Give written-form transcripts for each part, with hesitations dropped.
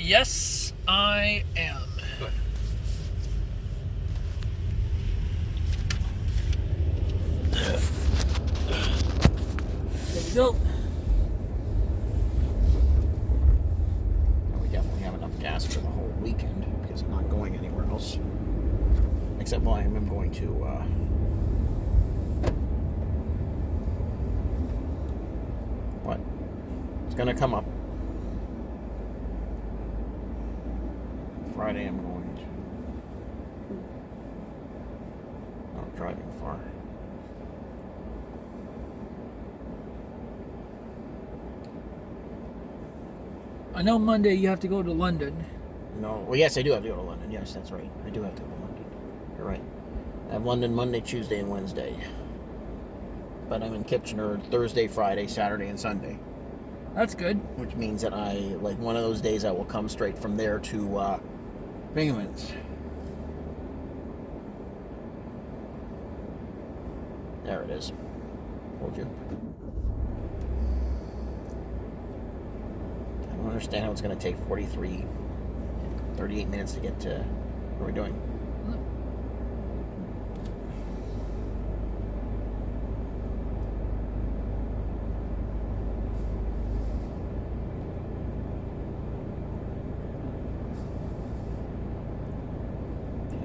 Yes, I am. Good. There we go. We definitely have enough gas for the whole weekend because I'm not going anywhere else. Except I am going to what? It's gonna come up. Friday I'm going to not driving far. I know Monday you have to go to London. No, well, yes, I do have to go to London. Yes, that's right. I do have to go to London. You're right. I have London Monday, Tuesday, and Wednesday. But I'm in Kitchener Thursday, Friday, Saturday, and Sunday. That's good. Which means that one of those days I will come straight from there to Binghamton's. There it is. Told you. I don't understand how it's going to take 38 minutes to get to... What are we doing?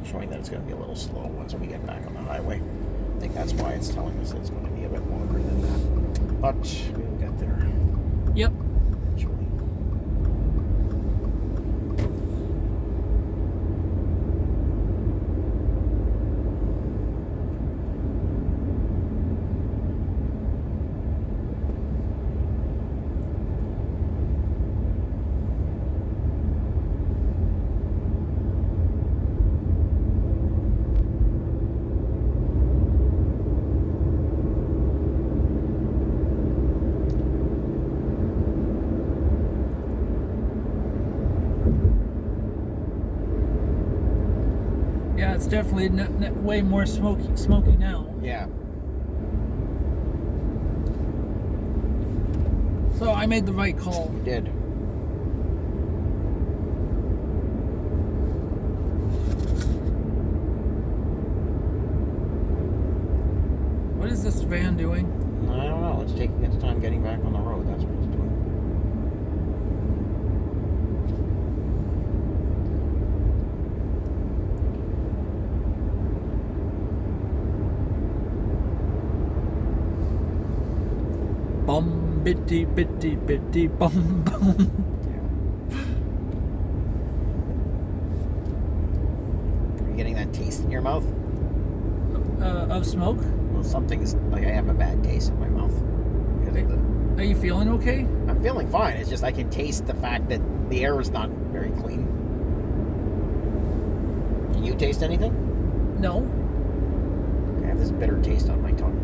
Showing that it's going to be a little slow once we get back on the highway. I think that's why it's telling us it's going to be a bit longer than that. But we'll get there. Yep. Eventually. Yeah, it's definitely way more smoky now. Yeah. So I made the right call. You did. What is this van doing? I don't know. It's taking its time getting back on the road. That's what it's doing. Bum bitty bitty bitty bum bum. Are you getting that taste in your mouth? Of smoke? Well, something's like I have a bad taste in my mouth. Are you feeling okay? I'm feeling fine. It's just I can taste the fact that the air is not very clean. Can you taste anything? No. I have this bitter taste on my tongue.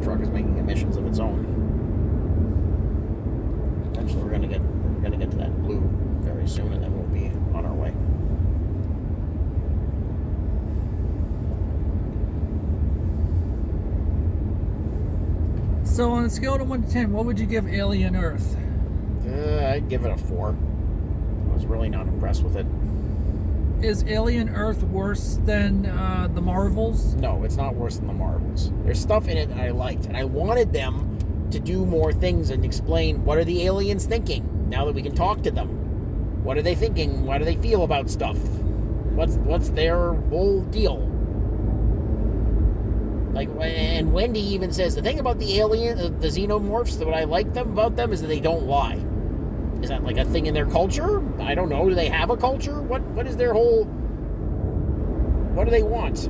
Truck is making emissions of its own. Eventually we're gonna get to that blue very soon, and then we'll be on our way. So on a scale of 1 to 10, what would you give Alien Earth? I'd give it a 4. I was really not impressed with it. Is Alien Earth worse than the Marvels? No, it's not worse than the Marvels. There's stuff in it that I liked, and I wanted them to do more things and explain what are the aliens thinking now that we can talk to them. What are they thinking? What do they feel about stuff? What's their whole deal? Like, and Wendy even says the thing about the alien, the xenomorphs, that what I like about them is that they don't lie. Is that like a thing in their culture? I don't know. Do they have a culture? What is their whole... What do they want?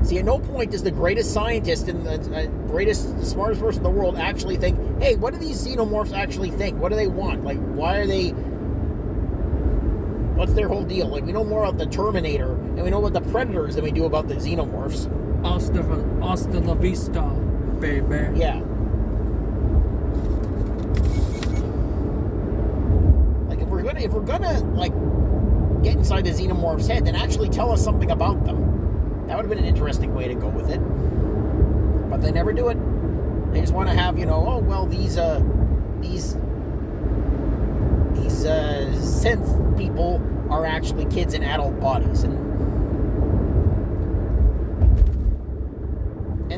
See, at no point does the greatest scientist and the smartest person in the world actually think, hey, what do these xenomorphs actually think? What do they want? Like, why are they What's their whole deal? Like, we know more about the Terminator and we know about the Predators than we do about the Xenomorphs. Hasta la vista, baby. Yeah. Like, if we're gonna like get inside the Xenomorph's head, then actually tell us something about them. That would have been an interesting way to go with it. But they never do it. They just want to have, oh well, these synth people are actually kids in adult bodies, and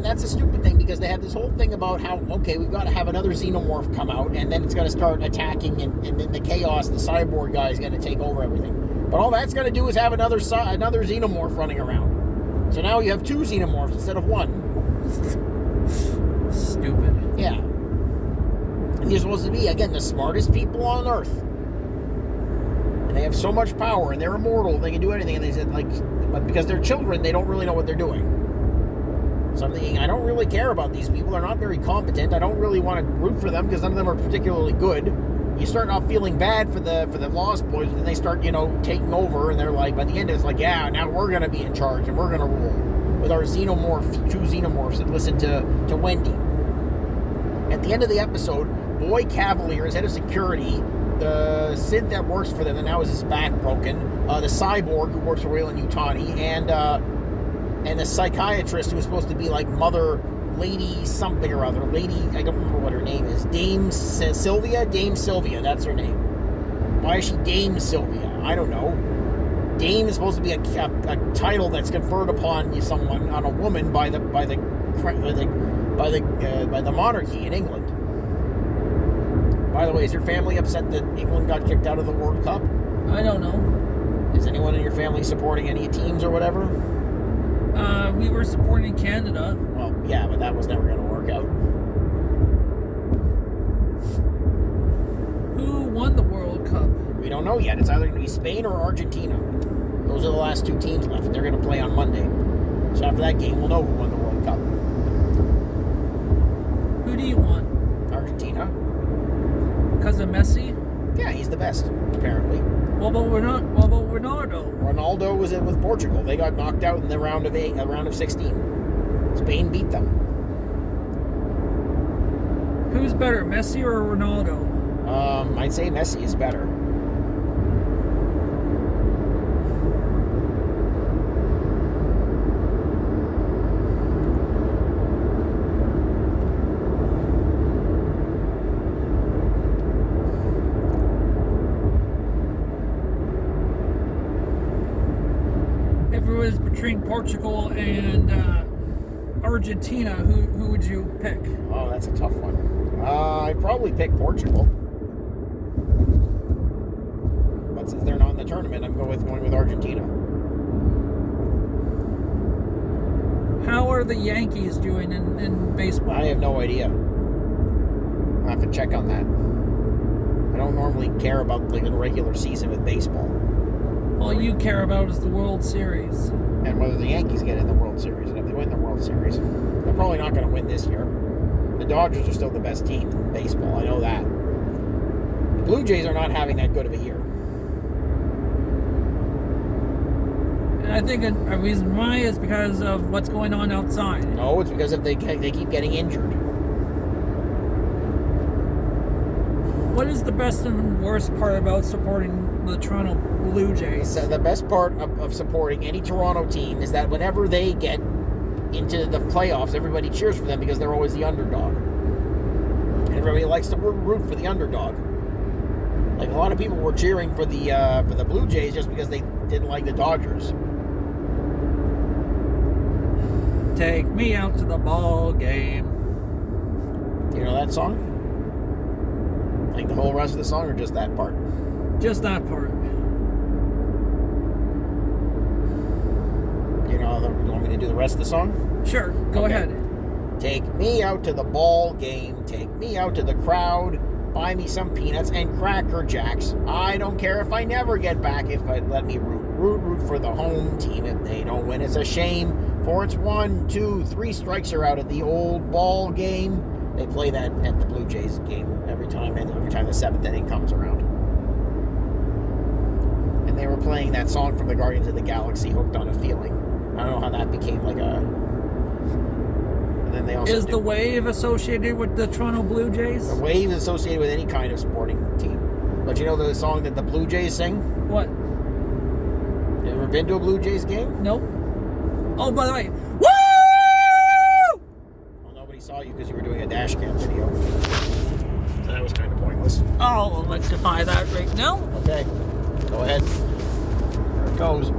that's a stupid thing, because they have this whole thing about how, okay, we've got to have another Xenomorph come out, and then it's going to start attacking, and then the chaos, the cyborg guy is going to take over everything. But all that's going to do is have another Xenomorph running around. So now you have 2 Xenomorphs instead of 1. Stupid. Yeah. And you're supposed to be, again, the smartest people on Earth. And they have so much power, and they're immortal, they can do anything. And they said, but because they're children, they don't really know what they're doing. So I'm thinking, I don't really care about these people. They're not very competent. I don't really want to root for them, because none of them are particularly good. You start off feeling bad for the Lost Boys, and then they start, taking over, and they're like, by the end, it's like, yeah, now we're going to be in charge, and we're going to rule. With our 2 Xenomorphs that listen to Wendy. At the end of the episode, Boy Cavalier is head of security. The synth that works for them, and now is his back broken. The cyborg who works for Weyland-Yutani, and the psychiatrist who was supposed to be like Mother Lady something or other. Lady, I don't remember what her name is. Dame Sylvia, that's her name. Why is she Dame Sylvia? I don't know. Dame is supposed to be a title that's conferred upon someone, on a woman, by the monarchy in England. By the way, is your family upset that England got kicked out of the World Cup? I don't know. Is anyone in your family supporting any teams or whatever? We were supporting Canada. Well, yeah, but that was never going to work out. Who won the World Cup? We don't know yet. It's either going to be Spain or Argentina. Those are the last 2 teams left, and they're going to play on Monday. So after that game, we'll know who won the World Cup. Who do you want? Argentina. Because of Messi? Yeah, he's the best, apparently. What about Ronaldo? Ronaldo was in with Portugal. They got knocked out in the round of 16. Spain beat them. Who's better, Messi or Ronaldo? I'd say Messi is better. If it was between Portugal and Argentina, who would you pick? Oh, that's a tough one. I'd probably pick Portugal. But since they're not in the tournament, I'm going with Argentina. How are the Yankees doing in baseball? I have no idea. I'll have to check on that. I don't normally care about the regular season with baseball. All you care about is the World Series. And whether the Yankees get in the World Series. And if they win the World Series, they're probably not going to win this year. The Dodgers are still the best team in baseball. I know that. The Blue Jays are not having that good of a year. And I think a reason why is because of what's going on outside. No, it's because they keep getting injured. What is the best and worst part about supporting the Toronto Blue Jays? So the best part of supporting any Toronto team is that whenever they get into the playoffs, everybody cheers for them because they're always the underdog. And everybody likes to root for the underdog. Like, a lot of people were cheering for the Blue Jays just because they didn't like the Dodgers. Take me out to the ball game. You know that song? Like the whole rest of the song, or just that part? Just that part. You want me to do the rest of the song? Sure, go ahead. Take me out to the ball game. Take me out to the crowd. Buy me some peanuts and Cracker Jacks. I don't care if I never get back. If I let me root for the home team. If they don't win, it's a shame. For it's 1, 2, 3 strikes are out at the old ball game. They play that at the Blue Jays game every time the 7th inning comes around. And they were playing that song from the Guardians of the Galaxy, "Hooked on a Feeling." I don't know how that became like a. And then they also Is the Wave associated with the Toronto Blue Jays? The Wave is associated with any kind of sporting team. But you know the song that the Blue Jays sing? What? You ever been to a Blue Jays game? Nope. Oh, by the way, woo! Well, nobody saw you because you were doing a dash cam video. So that was kind of pointless. I'll electrify that right now. Okay, go ahead. There it goes.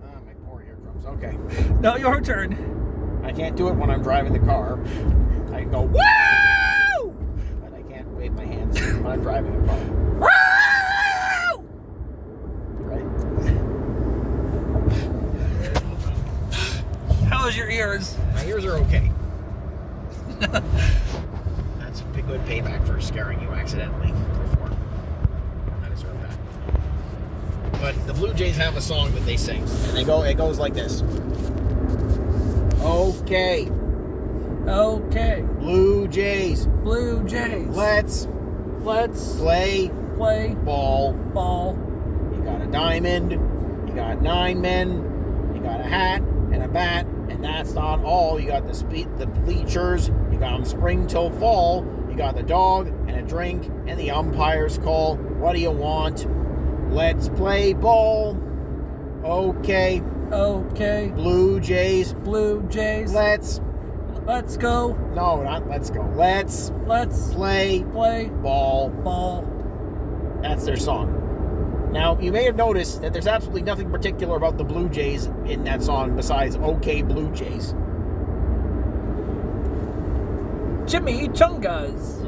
My poor eardrums. Okay. Now your turn. I can't do it when I'm driving the car. I can go, woo! But I can't wave my hands when I'm driving a car. Woo! Right? How's your ears? My ears are okay. That's a good payback for scaring you accidentally before. I deserve that. But the Blue Jays have a song that they sing, and it goes like this. Okay. Okay. Blue Jays. Blue Jays. Let's play ball. You got a diamond. You got 9 men. You got a hat and a bat. And that's not all. You got the bleachers. You got them spring till fall. You got the dog and a drink and the umpire's call. What do you want? Let's play ball. Okay. Okay. Blue Jays. Blue Jays. Let's go. No, not let's go. Let's play ball. That's their song. Now, you may have noticed that there's absolutely nothing particular about the Blue Jays in that song besides "Okay, Blue Jays." Jimmy Chungas.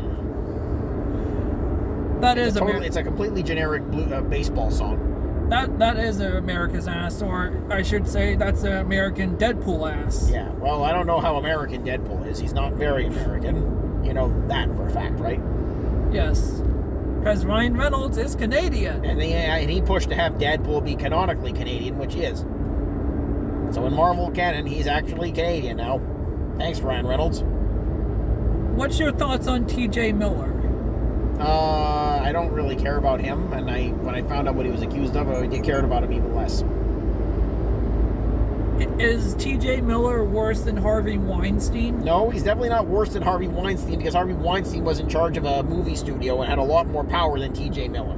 That is it's a completely generic baseball song. That is America's ass, or I should say, that's an American Deadpool ass. Yeah, well, I don't know how American Deadpool is. He's not very American. You know that for a fact, right? Yes. Because Ryan Reynolds is Canadian. And he pushed to have Deadpool be canonically Canadian, which he is. So in Marvel canon, he's actually Canadian now. Thanks, Ryan Reynolds. What's your thoughts on T.J. Miller? I don't really care about him, and when I found out what he was accused of, I cared about him even less. Is T.J. Miller worse than Harvey Weinstein? No, he's definitely not worse than Harvey Weinstein, because Harvey Weinstein was in charge of a movie studio and had a lot more power than T.J. Miller.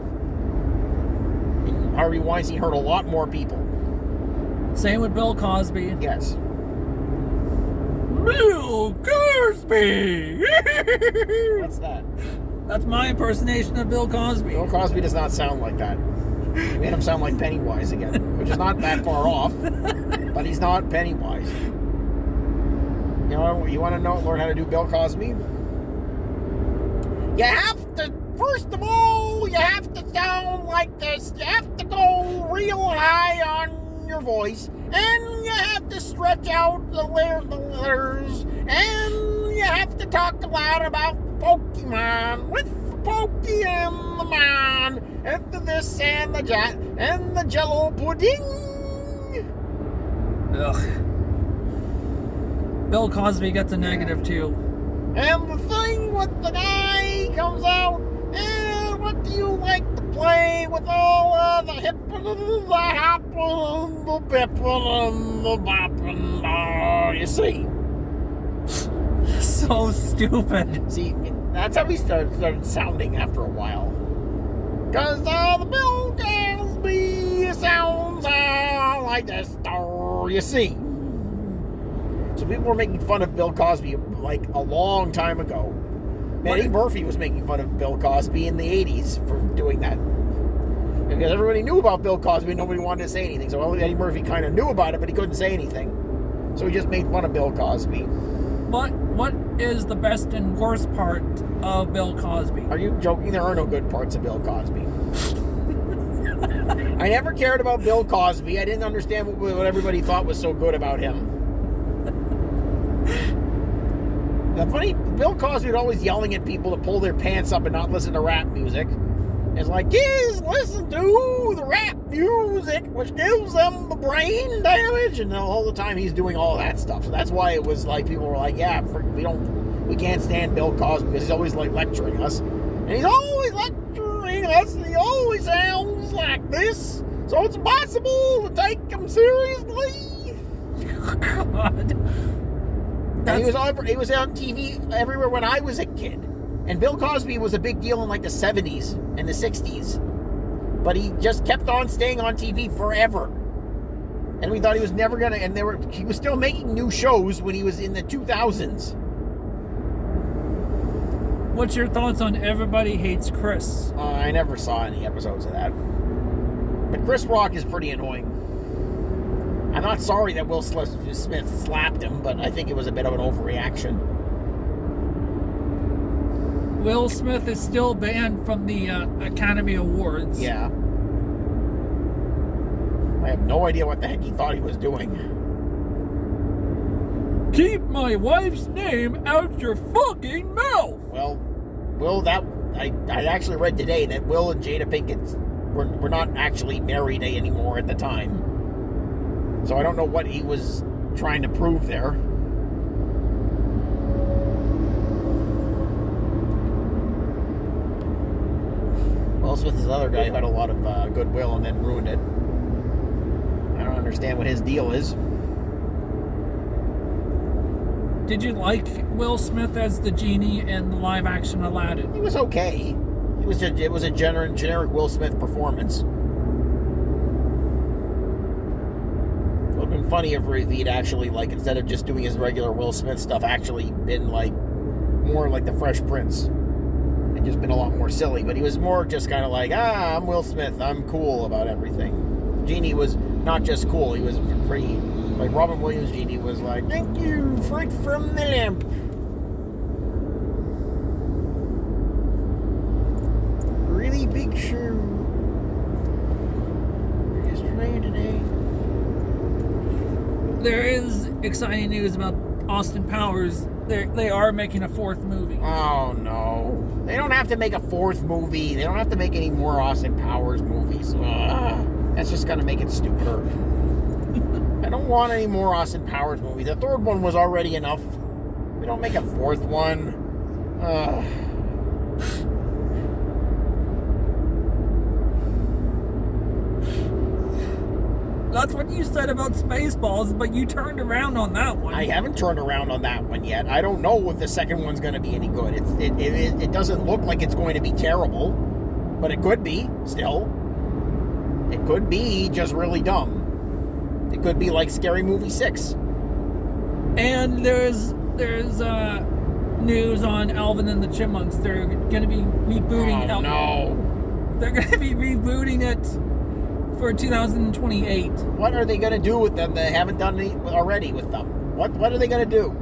And Harvey Weinstein hurt a lot more people. Same with Bill Cosby. Yes. Bill Cosby! What's that? That's my impersonation of Bill Cosby. Bill Cosby does not sound like that. You made him sound like Pennywise again, which is not that far off, but he's not Pennywise. You want to learn how to do Bill Cosby? You have to, first of all, you have to sound like this. You have to go real high on your voice, and you have to stretch out the letters, and you have to talk a lot about Pokemon with Pokey and the Man, and the this and the that, and the Jello pudding. Ugh. Bill Cosby gets a negative too. And the thing with the guy comes out, and what do you like to play with all of the hippin' and the hoppin' and the bippin' and the boppin'? Oh, you see. So stupid. See, that's how he started sounding after a while. Cause the Bill Cosby sounds like this. Oh, you see. So people were making fun of Bill Cosby like a long time ago. Eddie Murphy was making fun of Bill Cosby in the 80s for doing that. Because everybody knew about Bill Cosby and nobody wanted to say anything. So Eddie Murphy kind of knew about it, but he couldn't say anything. So he just made fun of Bill Cosby. What is the best and worst part of Bill Cosby? Are you joking? There are no good parts of Bill Cosby. I never cared about Bill Cosby. I didn't understand what everybody thought was so good about him. The funny, Bill Cosby was always yelling at people to pull their pants up and not listen to rap music. It's like, kids, listen to the rap music, which gives them the brain damage. And all the time he's doing all that stuff. So that's why it was like, people were like, yeah, we can't stand Bill Cosby because he's always like lecturing us. And he's always lecturing us, and he always sounds like this. So it's impossible to take him seriously. God. And he was on TV everywhere when I was a kid. And Bill Cosby was a big deal in like the 70s and the 60s. But he just kept on staying on TV forever. And we thought he was never going to... And he was still making new shows when he was in the 2000s. What's your thoughts on Everybody Hates Chris? I never saw any episodes of that. But Chris Rock is pretty annoying. I'm not sorry that Will Smith slapped him, but I think it was a bit of an overreaction. Will Smith is still banned from the Academy Awards. Yeah. I have no idea what the heck he thought he was doing. Keep my wife's name out your fucking mouth! Well, Will, I actually read today that Will and Jada Pinkett were not actually married anymore at the time. So I don't know what he was trying to prove there. Will Smith is another guy who had a lot of goodwill and then ruined it. I don't understand what his deal is. Did you like Will Smith as the genie in the live-action Aladdin? He was okay. It was a generic Will Smith performance. It would have been funnier if he'd actually, like, instead of just doing his regular Will Smith stuff, actually been, like, more like the Fresh Prince. And just been a lot more silly. But he was more just kind of like, I'm Will Smith. I'm cool about everything. Genie was not just cool. He was pretty... Like, Robin Williams' Genie was like, thank you, fruit from the lamp. Really big shoe. Just rain today. There is exciting news about Austin Powers. They are making a fourth movie. Oh, no. They don't have to make a fourth movie. They don't have to make any more Austin Powers movies. That's just going to make it stupider. I don't want any more Austin Powers movies. The third one was already enough. We don't make a fourth one. That's what you said about Spaceballs, but you turned around on that one. I haven't turned around on that one yet. I don't know if the second one's going to be any good. It doesn't look like it's going to be terrible, but it could be still. It could be just really dumb. It could be like Scary Movie 6. And there's news on Alvin and the Chipmunks. They're going to be rebooting. Oh, no. They're going to be rebooting it for 2028. What are they going to do with them? They haven't done any already with them. What are they going to do?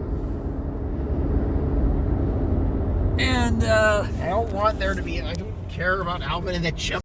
And I don't want there to be. I don't care about Alvin and the Chipmunks.